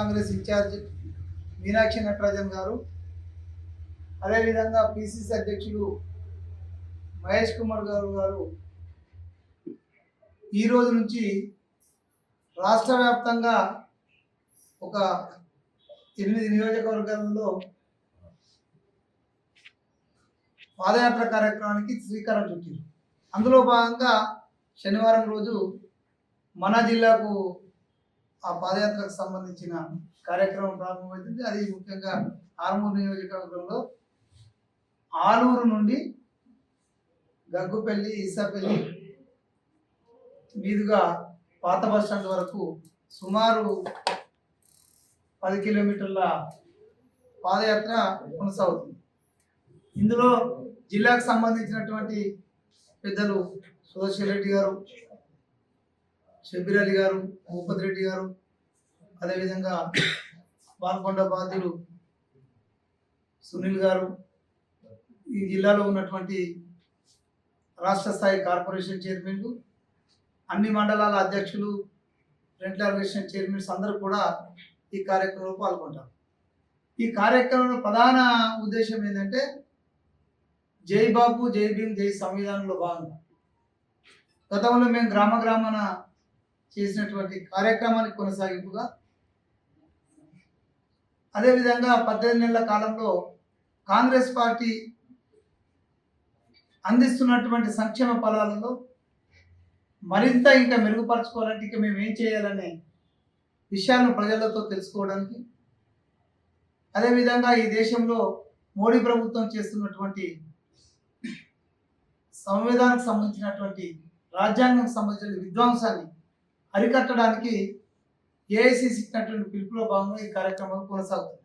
Congress incharge Meenakshi Natarajan గారు, అదేవిధంగా PCC అధ్యక్షులు మహేష్ కుమార్ గారు ఈ రోజు నుంచి రాష్ట్ర వ్యాప్తంగా ఒక 8 నియోజకవర్గాలలో పాదయాత్ర కార్యక్రమానికి శ్రీకారం చుట్టారు. అందులో భాగంగా శనివారం రోజు మన జిల్లాకు ఆ పాదయాత్రకు సంబంధించిన కార్యక్రమం ప్రారంభమవుతుంది. అది ముఖ్యంగా ఆర్మూరు నియోజకవర్గంలో ఆలూరు నుండి గగ్గుపల్లి, ఈసాపల్లి మీదుగా పాత బస్టాండ్ వరకు సుమారు 10 కిలోమీటర్ల పాదయాత్ర కొనసాగుతుంది. ఇందులో జిల్లాకు సంబంధించినటువంటి పెద్దలు సుదర్శన్ రెడ్డి గారు, షబీర్ అలీ గారు, భూపతి రెడ్డి గారు, అదేవిధంగా బాల్కొండ బాధ్యులు సునీల్ గారు, ఈ జిల్లాలో ఉన్నటువంటి రాష్ట్ర స్థాయి కార్పొరేషన్ చైర్మన్లు, అన్ని మండలాల అధ్యక్షులు, రెంట్ల ఆర్గనైజేషన్ చైర్మన్స్ అందరూ కూడా ఈ కార్యక్రమంలో పాల్గొంటారు. ఈ కార్యక్రమంలో ప్రధాన ఉద్దేశం ఏంటంటే జై బాబు, జై భీమ్, జై సంవిధానంలో భాగంగా గతంలో మేము గ్రామాన చేసినటువంటి కార్యక్రమానికి కొనసాగింపుగా, అదేవిధంగా 18 నెలల కాలంలో కాంగ్రెస్ పార్టీ అందిస్తున్నటువంటి సంక్షేమ ఫలాలలో మరింత ఇంకా మెరుగుపరచుకోవాలంటే ఇక మేము ఏం చేయాలనే విషయాలను ప్రజలతో తెలుసుకోవడానికి, అదేవిధంగా ఈ దేశంలో మోడీ ప్రభుత్వం చేస్తున్నటువంటి సంవిధానానికి సంబంధించినటువంటి రాజ్యాంగం సంబంధించిన విధ్వంసాన్ని అరికట్టడానికి ఏఐసిసి ఇచ్చినటువంటి పిలుపులో భాగంగా ఈ కార్యక్రమం కొనసాగుతుంది.